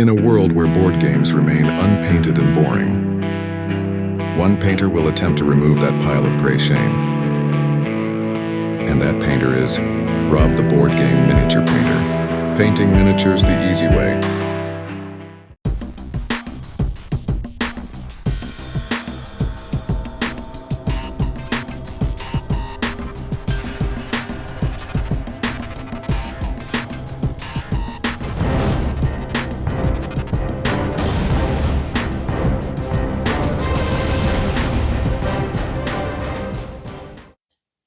In a world where board games remain unpainted and boring, one painter will attempt to remove that pile of gray shame. And that painter is Rob the Board Game Miniature Painter, painting miniatures the easy way.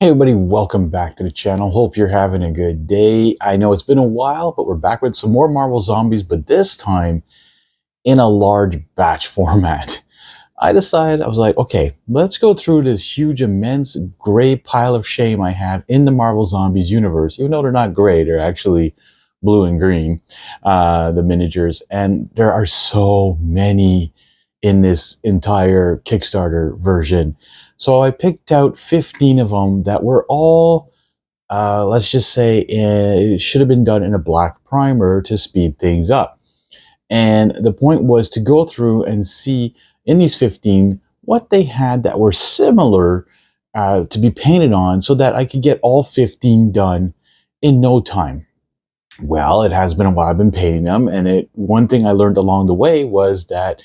Hey everybody, welcome back to the channel. Hope you're having a good day. I know it's been a while, but we're back with some more Marvel Zombies, but this time in a large batch format. I was like, okay, let's go through this huge, immense gray pile of shame I have in the Marvel Zombies universe. Even though they're not gray, they're actually blue and green, the miniatures. And there are so many in this entire Kickstarter version. So I picked out 15 of them that were all, let's just say, it should have been done in a black primer to speed things up. And the point was to go through and see in these 15 what they had that were similar to be painted on so that I could get all 15 done in no time. Well, it has been a while I've been painting them, and one thing I learned along the way was that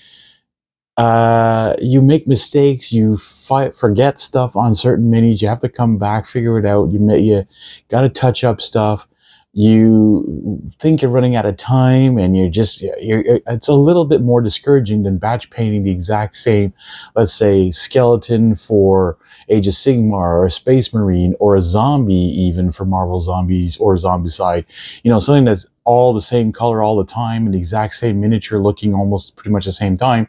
you make mistakes, you forget stuff on certain minis, you have to come back, figure it out, you got to touch up stuff, you think you're running out of time, and it's a little bit more discouraging than batch painting the exact same, let's say, skeleton for Age of Sigmar, or a Space Marine, or a zombie even for Marvel Zombies, or Zombicide. You know, something that's all the same color all the time, and the exact same miniature looking almost pretty much the same time.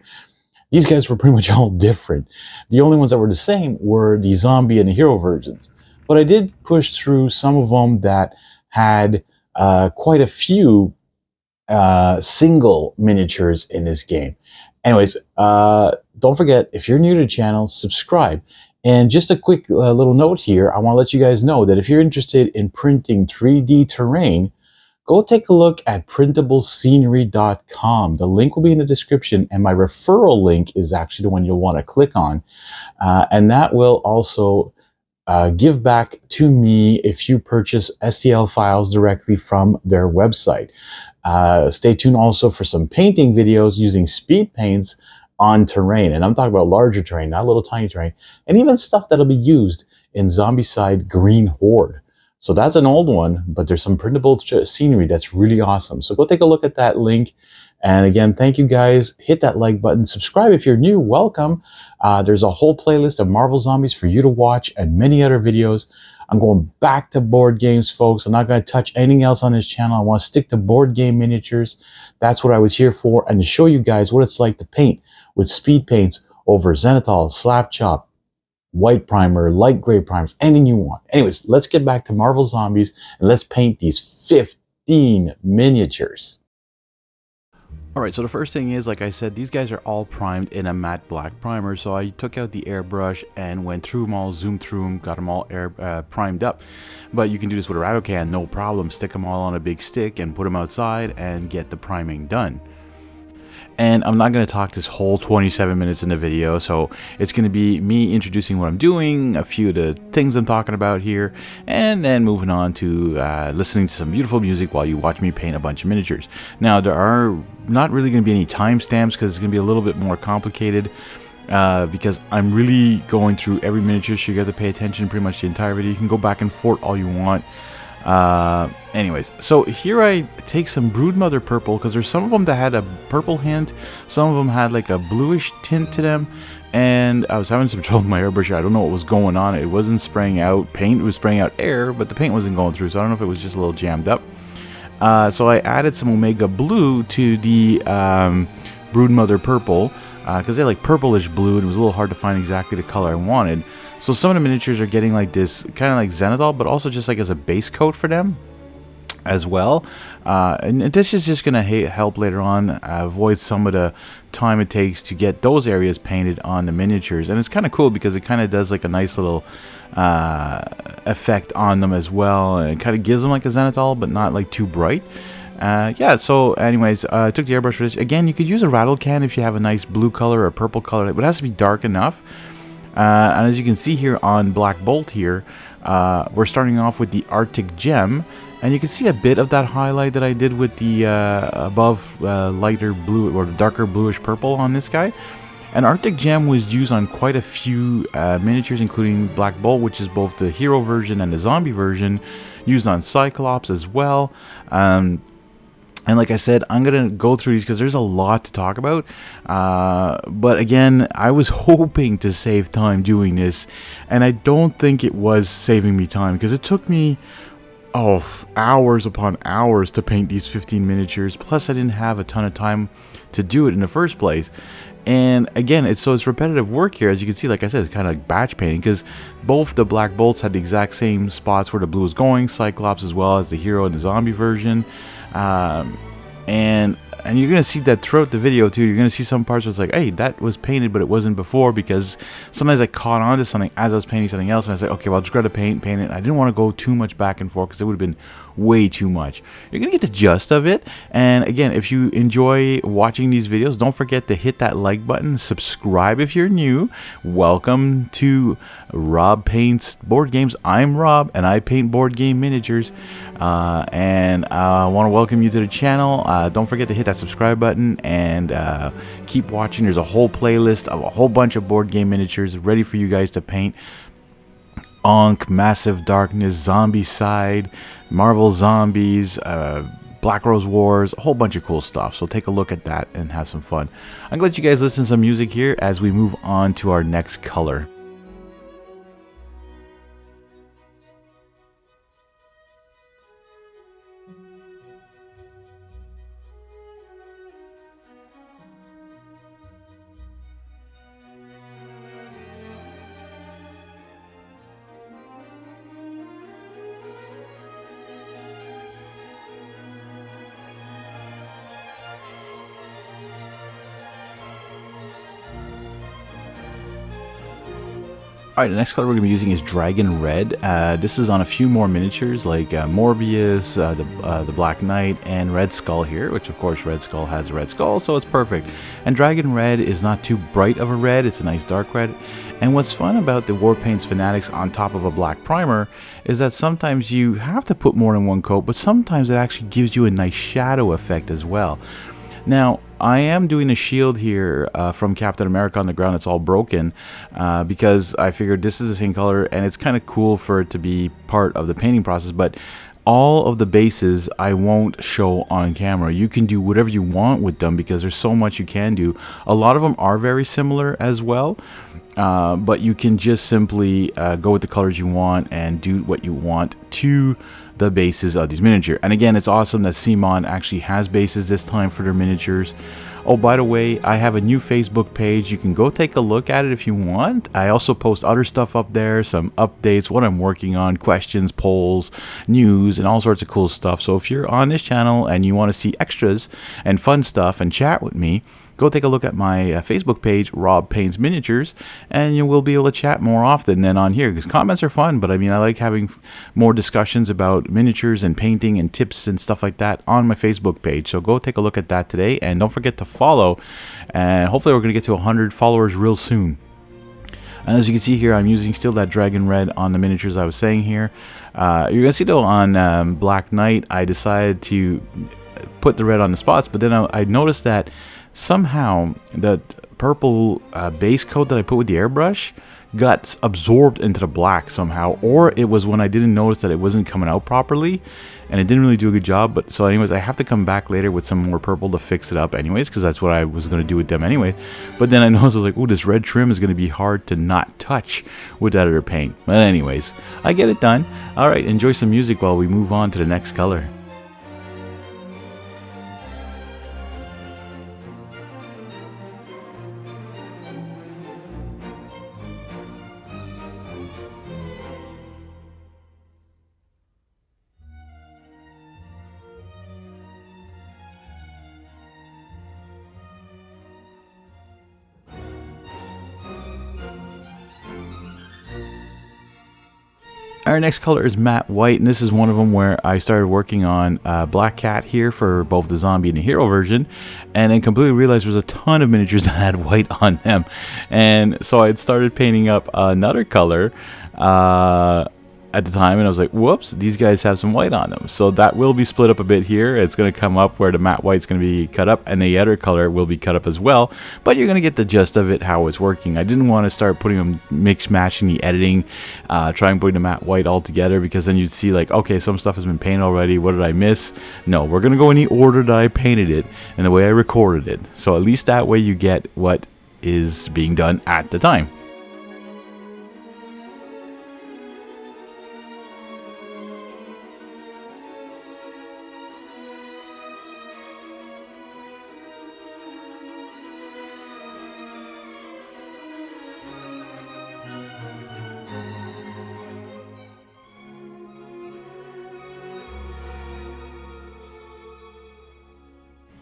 These guys were pretty much all different. The only ones that were the same were the zombie and the hero versions. But I did push through some of them that had quite a few single miniatures in this game. Anyways, don't forget, if you're new to the channel, subscribe. And just a quick little note here, I want to let you guys know that if you're interested in printing 3D terrain, go take a look at printable-scenery.com. The link will be in the description, and my referral link is actually the one you'll want to click on. And that will also give back to me if you purchase STL files directly from their website. Stay tuned also for some painting videos using speed paints on terrain. And I'm talking about larger terrain, not little tiny terrain, and even stuff that'll be used in Zombicide Green Horde. So that's an old one, but there's some printable scenery that's really awesome. So go take a look at that link. And again, thank you guys. Hit that like button. Subscribe if you're new. Welcome. There's a whole playlist of Marvel Zombies for you to watch and many other videos. I'm going back to board games, folks. I'm not going to touch anything else on this channel. I want to stick to board game miniatures. That's what I was here for, and to show you guys what it's like to paint with speed paints over Zenithal, Slap Chop, white primer, light gray primers, anything you want. Anyways, let's get back to Marvel Zombies and let's paint these 15 miniatures. Alright, so the first thing is, like I said, these guys are all primed in a matte black primer, so I took out the airbrush and went through them all, zoomed through them, got them all primed up. But you can do this with a rattle can, no problem. Stick them all on a big stick and put them outside and get the priming done. And I'm not going to talk this whole 27 minutes in the video, so it's going to be me introducing what I'm doing, a few of the things I'm talking about here, and then moving on to listening to some beautiful music while you watch me paint a bunch of miniatures. Now, there are not really going to be any timestamps because it's going to be a little bit more complicated because I'm really going through every miniature, so you have to pay attention pretty much the entire video. You can go back and forth all you want. Anyways, so here I take some Broodmother purple, because there's some of them that had a purple hint, some of them had like a bluish tint to them, and I was having some trouble with my airbrush. I don't know what was going on. It wasn't spraying out paint, it was spraying out air, but the paint wasn't going through, so I don't know if it was just a little jammed up. So I added some Omega Blue to the Broodmother purple, because they had like purplish blue, and it was a little hard to find exactly the color I wanted. So some of the miniatures are getting like this, kind of like Zenithal, but also just like as a base coat for them as well. And this is just going to help later on avoid some of the time it takes to get those areas painted on the miniatures. And it's kind of cool because it kind of does like a nice little effect on them as well. And it kind of gives them like a Zenithal, but not like too bright. Yeah, so anyways, I took the airbrush for this. Again, you could use a rattle can if you have a nice blue color or purple color, but it has to be dark enough. And as you can see here on Black Bolt here, we're starting off with the Arctic Gem, and you can see a bit of that highlight that I did with the above lighter blue or darker bluish purple on this guy. And Arctic Gem was used on quite a few miniatures, including Black Bolt, which is both the hero version and the zombie version, used on Cyclops as well. And like I said, I'm going to go through these because there's a lot to talk about. But again, I was hoping to save time doing this, and I don't think it was saving me time because it took me hours upon hours to paint these 15 miniatures. Plus, I didn't have a ton of time to do it in the first place. And again, it's repetitive work here. As you can see, like I said, it's kind of like batch painting because both the Black Bolts had the exact same spots where the blue was going, Cyclops as well as the hero and the zombie version. And you're gonna see that throughout the video too. You're gonna see some parts where it's like, hey, that was painted but it wasn't before, because sometimes I caught on to something as I was painting something else and I was like, okay, well, I'll just grab the paint it. I didn't want to go too much back and forth because it would have been way too much. You're gonna get the gist of it. And again, if you enjoy watching these videos, don't forget to hit that like button, subscribe if you're new. Welcome to Rob Paints Board Games. I'm Rob and I paint board game miniatures, and I want to welcome you to the channel. Don't forget to hit that subscribe button and keep watching. There's a whole playlist of a whole bunch of board game miniatures ready for you guys to paint. Ankh, Massive Darkness, Zombicide, Marvel Zombies, Black Rose Wars, a whole bunch of cool stuff. So take a look at that and have some fun. I'm going to let you guys listen to some music here as we move on to our next color. Alright, the next color we're going to be using is Dragon Red. This is on a few more miniatures like Morbius, the Black Knight, and Red Skull here, which of course Red Skull has a red skull, so it's perfect. And Dragon Red is not too bright of a red, it's a nice dark red. And what's fun about the Warpaints Fanatics on top of a black primer is that sometimes you have to put more than one coat, but sometimes it actually gives you a nice shadow effect as well. Now, I am doing a shield here from Captain America on the ground. It's all broken because I figured this is the same color and it's kind of cool for it to be part of the painting process. But all of the bases I won't show on camera. You can do whatever you want with them because there's so much you can do. A lot of them are very similar as well. But you can just simply go with the colors you want and do what you want to the bases of these miniatures. And again, it's awesome that CMON actually has bases this time for their miniatures. Oh, by the way, I have a new Facebook page. You can go take a look at it if you want. I also post other stuff up there, some updates, what I'm working on, questions, polls, news, and all sorts of cool stuff. So if you're on this channel and you want to see extras and fun stuff and chat with me, go take a look at my Facebook page, Rob Paints Miniatures, and you will be able to chat more often than on here, because comments are fun, but I mean, I like having more discussions about miniatures and painting and tips and stuff like that on my Facebook page. So go take a look at that today, and don't forget to follow, and hopefully we're going to get to 100 followers real soon. And as you can see here, I'm using still that Dragon Red on the miniatures I was saying here. You're going to see though on Black Knight, I decided to put the red on the spots, but then I noticed that somehow the purple base coat that I put with the airbrush got absorbed into the black somehow, or it was when I didn't notice that it wasn't coming out properly and it didn't really do a good job. But so anyways, I have to come back later with some more purple to fix it up anyways, because that's what I was going to do with them anyway. But then I noticed, I was like, oh, this red trim is going to be hard to not touch with that other paint. But anyways, I get it done. All right, enjoy some music while we move on to the next color. Our next color is matte white, and this is one of them where I started working on Black Cat here for both the zombie and the hero version, and then completely realized there was a ton of miniatures that had white on them, and so I had started painting up another color at the time, and I was like, whoops, these guys have some white on them. So that will be split up a bit here. It's going to come up where the matte white's going to be cut up, and the other color will be cut up as well, but you're going to get the gist of it, how it's working. I didn't want to start putting them, matching the editing, trying putting the matte white all together, because then you'd see like, okay, some stuff has been painted already, what did I miss? No, we're going to go in the order that I painted it and the way I recorded it, so at least that way you get what is being done at the time.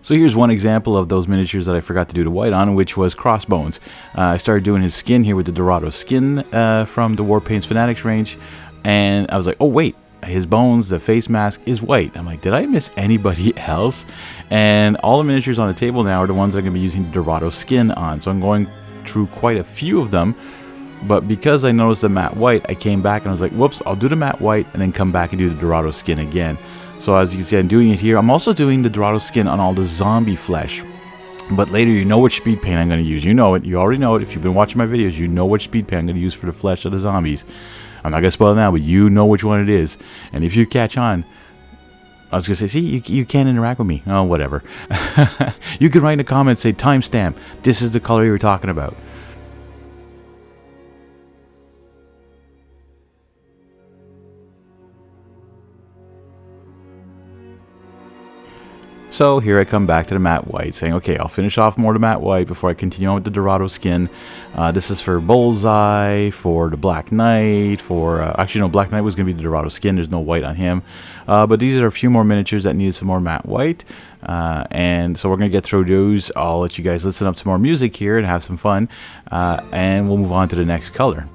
So here's one example of those miniatures that I forgot to do the white on, which was Crossbones. I started doing his skin here with the Dorado skin from the Warpaints Fanatics range, and I was like, oh wait, his bones, the face mask is white. I'm like, did I miss anybody else? And all the miniatures on the table now are the ones that I'm going to be using the Dorado skin on. So I'm going through quite a few of them, but because I noticed the matte white, I came back and I was like, whoops, I'll do the matte white and then come back and do the Dorado skin again. So as you can see, I'm doing it here. I'm also doing the Dorado skin on all the zombie flesh. But later, you know which speed paint I'm going to use. You know it. You already know it. If you've been watching my videos, you know which speed paint I'm going to use for the flesh of the zombies. I'm not going to spoil it now, but you know which one it is. And if you catch on, I was going to say, see, you can't interact with me. Oh, whatever. You can write in the comments, say, timestamp. This is the color you were talking about. So here I come back to the matte white, saying, okay, I'll finish off more of the matte white before I continue on with the Dorado skin. This is for Bullseye, for the Black Knight, for... actually, no, Black Knight was going to be the Dorado skin. There's no white on him. But these are a few more miniatures that needed some more matte white. And so we're going to get through those. I'll let you guys listen up to more music here and have some fun. And we'll move on to the next color.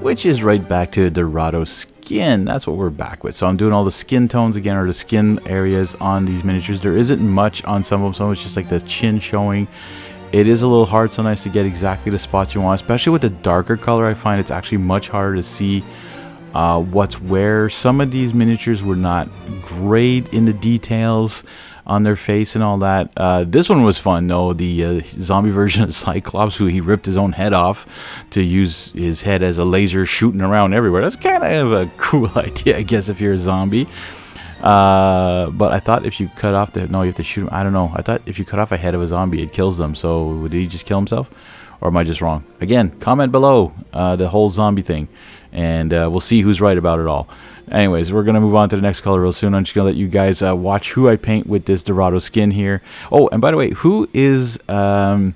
Which is right back to Dorado skin. That's what we're back with. So I'm doing all the skin tones again, or the skin areas on these miniatures. There isn't much on some of them. Some of it's just like the chin showing. It is a little hard sometimes to get exactly the spots you want, especially with the darker color. I find it's actually much harder to see what's where. Some of these miniatures were not great in the details on their face and all that. This one was fun though, the zombie version of Cyclops, who he ripped his own head off to use his head as a laser shooting around everywhere. That's kind of a cool idea, I guess, if you're a zombie. But I thought if you cut off the... No, you have to shoot him. I don't know. I thought if you cut off a head of a zombie, it kills them. So did he just kill himself? Or am I just wrong? Again, comment below the whole zombie thing. And we'll see who's right about it all. Anyways, we're going to move on to the next color real soon. I'm just going to let you guys watch who I paint with this Dorado skin here. Oh, and by the way, who is Black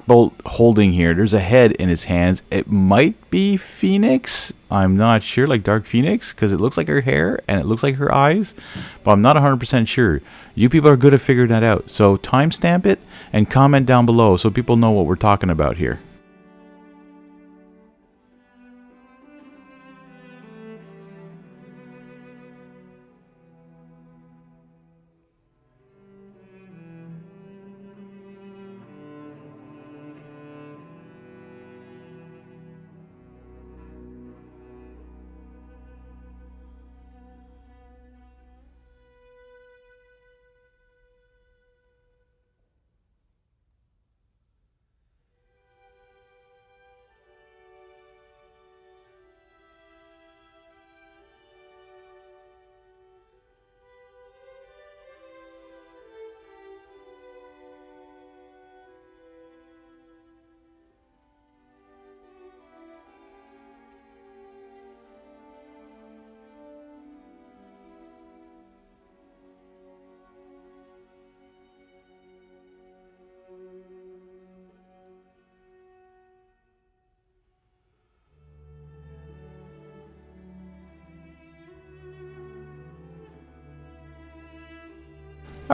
Bolt holding here? There's a head in his hands. It might be Phoenix. I'm not sure, like Dark Phoenix, because it looks like her hair and it looks like her eyes. But I'm not 100% sure. You people are good at figuring that out. So timestamp it and comment down below so people know what we're talking about here.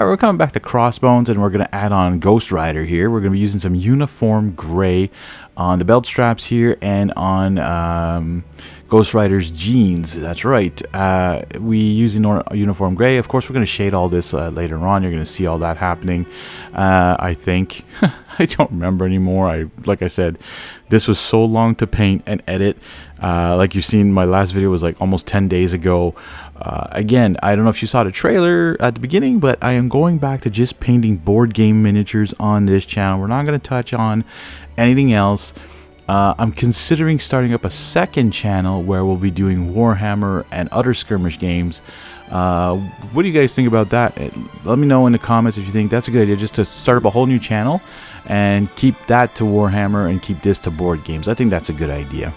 All right, we're coming back to Crossbones, and we're going to add on Ghost Rider here. We're going to be using some uniform gray on the belt straps here and on Ghost Rider's jeans. That's right. We using uniform gray. Of course, we're going to shade all this later on. You're going to see all that happening. I think I don't remember anymore. Like I said, this was so long to paint and edit. Like you've seen, my last video was like almost 10 days ago. Again, I don't know if you saw the trailer at the beginning, but I am going back to just painting board game miniatures on this channel. We're not going to touch on anything else. I'm considering starting up a second channel where we'll be doing Warhammer and other skirmish games. What do you guys think about that? Let me know in the comments if you think that's a good idea, just to start up a whole new channel and keep that to Warhammer and keep this to board games. I think that's a good idea.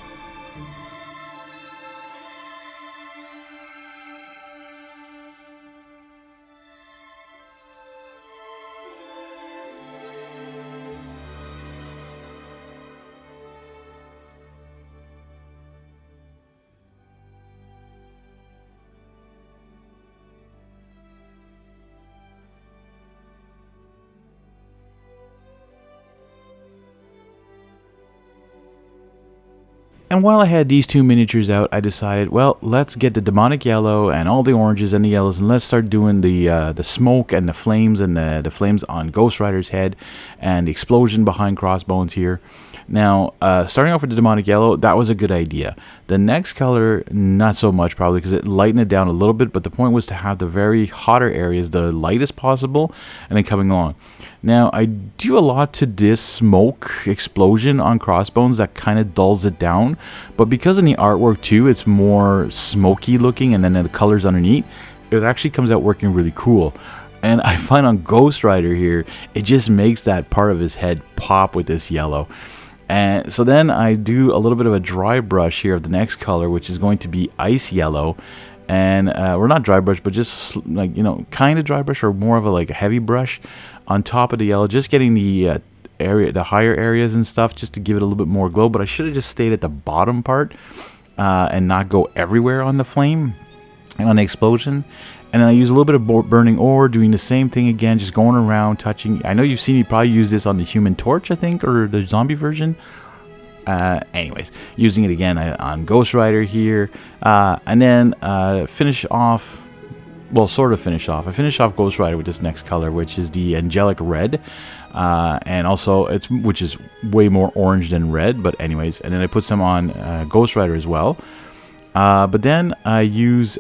And while I had these two miniatures out, I decided, well, let's get the demonic yellow and all the oranges and the yellows, and let's start doing the smoke and the flames flames on Ghost Rider's head and the explosion behind Crossbones here. Now, starting off with the demonic yellow, that was a good idea. The next color, not so much probably, because it lightened it down a little bit, but the point was to have the very hotter areas the lightest possible and then coming along. Now, I do a lot to this smoke explosion on Crossbones that kind of dulls it down, but because in the artwork too, it's more smoky looking, and then the colors underneath, it actually comes out working really cool. And I find on Ghost Rider here, it just makes that part of his head pop with this yellow. And so then I do a little bit of a dry brush here of the next color, which is going to be ice yellow. And we're not dry brush, but just like, you know, kind of dry brush, or more of a like a heavy brush on top of the yellow, just getting the higher areas and stuff, just to give it a little bit more glow. But I should have just stayed at the bottom part and not go everywhere on the flame and on the explosion. And then I use a little bit of burning ore, doing the same thing again, just going around, touching. I know you've seen me probably use this on the Human Torch, I think, or the zombie version. Anyways, using it again on Ghost Rider here. And then finish off, well, sort of finish off. I finish off Ghost Rider with this next color, which is the angelic red. And also, which is way more orange than red, but anyways. And then I put some on Ghost Rider as well. But then I use...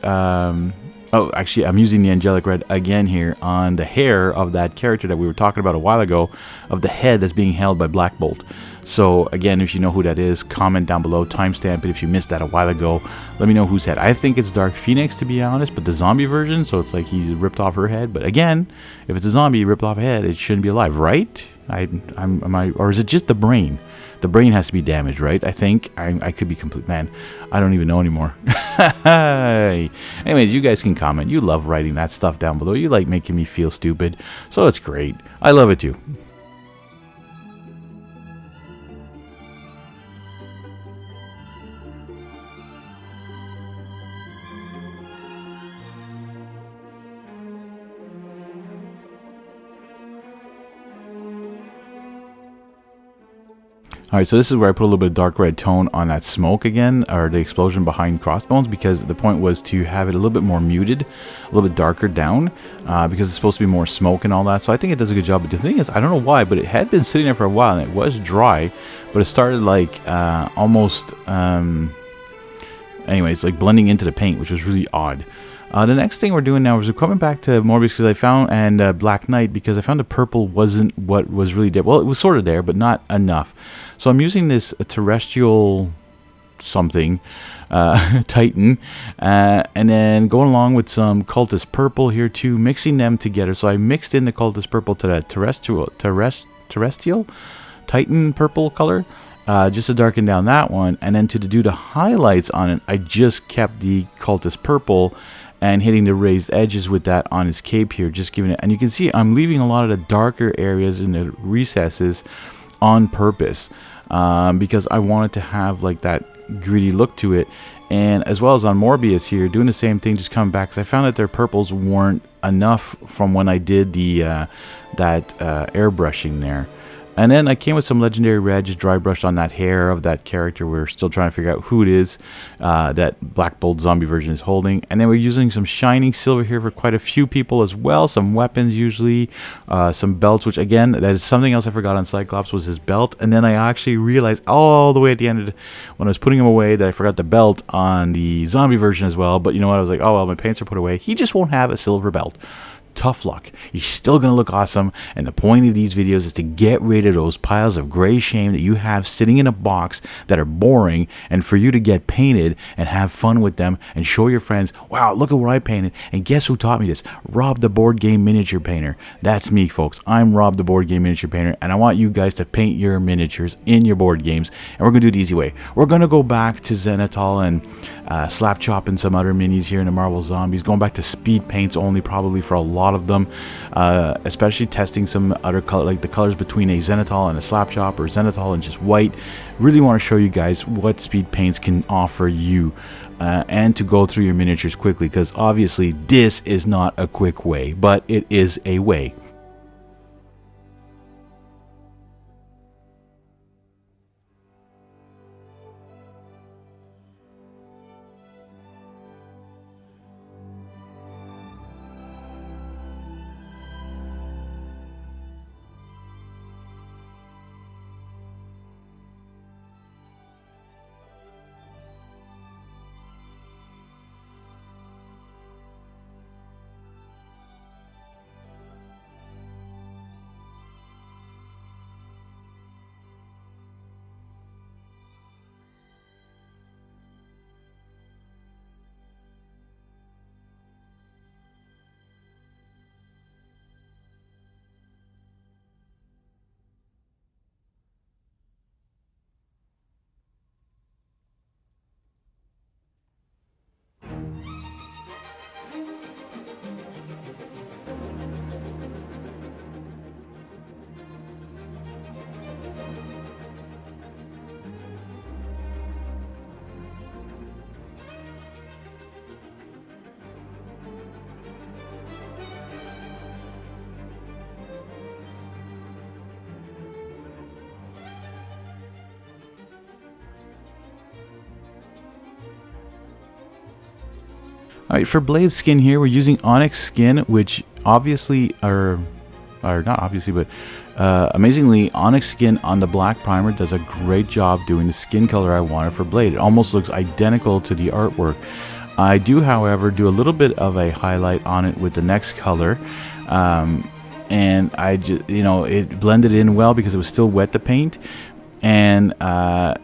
oh, actually, I'm using the angelic red again here on the hair of that character that we were talking about a while ago, of the head that's being held by Black Bolt. So, again, if you know who that is, comment down below, timestamp it if you missed that a while ago. Let me know whose head. I think it's Dark Phoenix, to be honest, but the zombie version, so it's like he's ripped off her head. But again, if it's a zombie ripped off a head, it shouldn't be alive, right? Or is it just the brain? The brain has to be damaged, right? I think I could be complete. Man, I don't even know anymore. Anyways, you guys can comment. You love writing that stuff down below. You like making me feel stupid, so it's great. I love it too. Alright, so this is where I put a little bit of dark red tone on that smoke again, or the explosion behind Crossbones, because the point was to have it a little bit more muted, a little bit darker down, because it's supposed to be more smoke and all that. So I think it does a good job. But the thing is, I don't know why, but it had been sitting there for a while, and it was dry, but it started like almost, anyways, like blending into the paint, which was really odd. The next thing we're doing now is we're coming back to Morbius, because I found, and Black Knight, because I found the purple wasn't what was really there. Well, it was sort of there, but not enough. So I'm using this terrestrial something, Titan, and then going along with some cultist purple here too, mixing them together. So I mixed in the cultist purple to that terrestrial Titan purple color, just to darken down that one. And then to do the highlights on it, I just kept the cultist purple and hitting the raised edges with that on his cape here, just giving it. And you can see I'm leaving a lot of the darker areas in the recesses on purpose, because I wanted to have like that gritty look to it. And as well as on Morbius here, doing the same thing, just coming back, because I found that their purples weren't enough from when I did the that airbrushing there. And then I came with some legendary red, just dry brushed on that hair of that character. We're still trying to figure out who it is that Black Bolt zombie version is holding. And then we're using some shining silver here for quite a few people as well. Some weapons usually, some belts, which again, that is something else I forgot on Cyclops was his belt. And then I actually realized all the way at the end of when I was putting him away that I forgot the belt on the zombie version as well. But you know what? I was like, oh well, my paints are put away. He just won't have a silver belt. Tough luck. You're still going to look awesome, and the point of these videos is to get rid of those piles of gray shame that you have sitting in a box that are boring, and for you to get painted and have fun with them and show your friends, wow, look at what I painted. And guess who taught me this? Rob the Board Game Miniature Painter. That's me, folks. I'm Rob the Board Game Miniature Painter, and I want you guys to paint your miniatures in your board games, and we're going to do it the easy way. We're going to go back to Zenithal and slap chop and some other minis here in the Marvel Zombies, going back to speed paints only probably for a lot of them, especially testing some other color, like the colors between a Zenithal and a slap chop, or Zenithal and just white. Really want to show you guys what speed paints can offer you, and to go through your miniatures quickly, because obviously this is not a quick way, but it is a way. Alright, for Blade skin here, we're using Onyx skin, which obviously, or not obviously, but amazingly, Onyx skin on the black primer does a great job doing the skin color I wanted for Blade. It almost looks identical to the artwork. I do, however, do a little bit of a highlight on it with the next color, and I just, you know, it blended in well because it was still wet to paint, and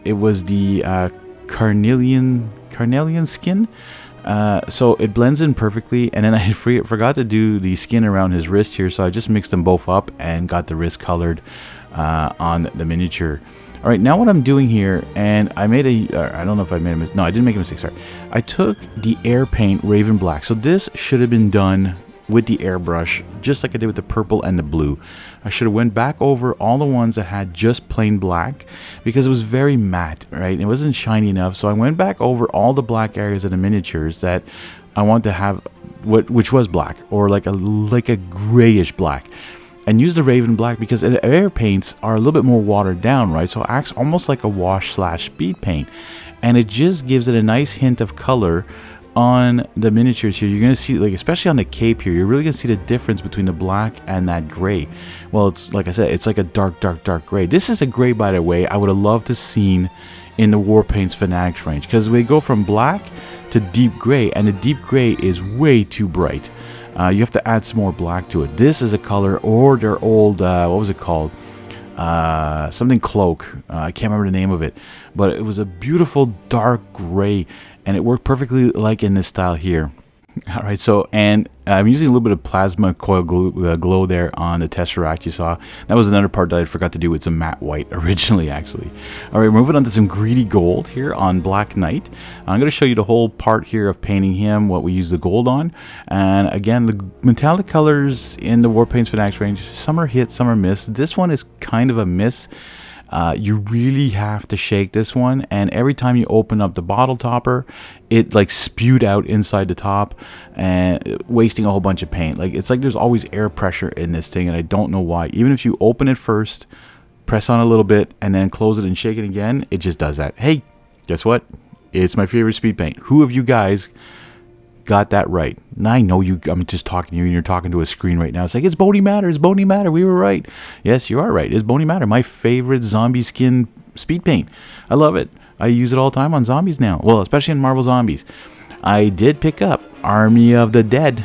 it was the carnelian skin. So it blends in perfectly, and then I forgot to do the skin around his wrist here, so I just mixed them both up and got the wrist colored on the miniature. Alright, now what I'm doing here, and I made I don't know if I made a mistake. No, I didn't make a mistake, sorry. I took the air paint Raven Black. So this should have been done with the airbrush, just like I did with the purple and the blue. I should have went back over all the ones that had just plain black, because it was very matte, right? It wasn't shiny enough, so I went back over all the black areas of the miniatures that I want to have, which was black, or like a grayish black, and use the Raven Black because air paints are a little bit more watered down, right? So it acts almost like a wash / speed paint, and it just gives it a nice hint of color on the miniatures here. You're going to see, like, especially on the cape here, you're really going to see the difference between the black and that gray. Well, it's like I said, it's like a dark gray. This is a gray, by the way, I would have loved to seen in the Warpaints Fanatics range, because we go from black to deep gray, and the deep gray is way too bright. You have to add some more black to it. This is a color, or their old, what was it called? Something cloak. I can't remember the name of it, but it was a beautiful dark gray, and it worked perfectly like in this style here. All right, so, and I'm using a little bit of plasma coil glow there on the Tesseract you saw. That was another part that I forgot to do with some matte white originally, actually. All right, moving on to some greedy gold here on Black Knight. I'm going to show you the whole part here of painting him, what we use the gold on. And again, the metallic colors in the Warpaints Fanatics range, some are hit, some are miss. This one is kind of a miss. You really have to shake this one, and every time you open up the bottle topper, it like spewed out inside the top and wasting a whole bunch of paint. Like, it's like there's always air pressure in this thing, and I don't know why. Even if you open it first, press on a little bit, and then close it and shake it again, it just does that. Hey, guess what? It's my favorite speed paint. Who of you guys got that right? Now, I know you. I'm just talking to you, and you're talking to a screen right now. It's like, it's Bony Matter. It's Bony Matter. We were right. Yes, you are right. It's Bony Matter. My favorite zombie skin speed paint. I love it. I use it all the time on zombies now. Well, especially in Marvel Zombies. I did pick up Army of the Dead,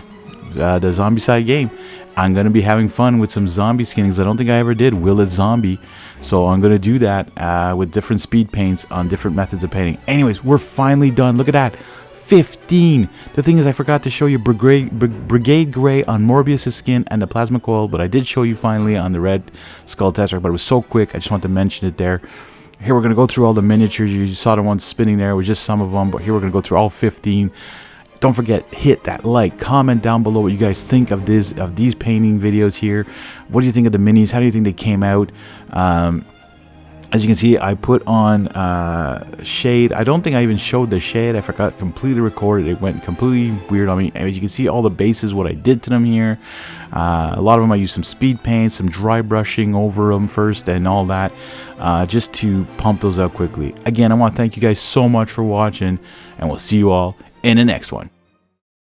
the zombicide game. I'm going to be having fun with some zombie skinnings. I don't think I ever did Will It Zombie. So I'm going to do that with different speed paints on different methods of painting. Anyways, we're finally done. Look at that. 15. The thing is, I forgot to show you Brigade Gray on Morbius' skin and the plasma coil, but I did show you finally on the Red Skull tester, but it was so quick, I just wanted to mention it there. Here we're going to go through all the miniatures. You saw the ones spinning there. It was just some of them, but here we're going to go through all 15. Don't forget, hit that like, comment down below what you guys think of these painting videos here. What do you think of the minis? How do you think they came out? As you can see, I put on shade. I don't think I even showed the shade. I forgot completely recorded. It went completely weird on me. As you can see, all the bases, what I did to them here. A lot of them I used some speed paint, some dry brushing over them first and all that, just to pump those out quickly. Again, I want to thank you guys so much for watching, and we'll see you all in the next one.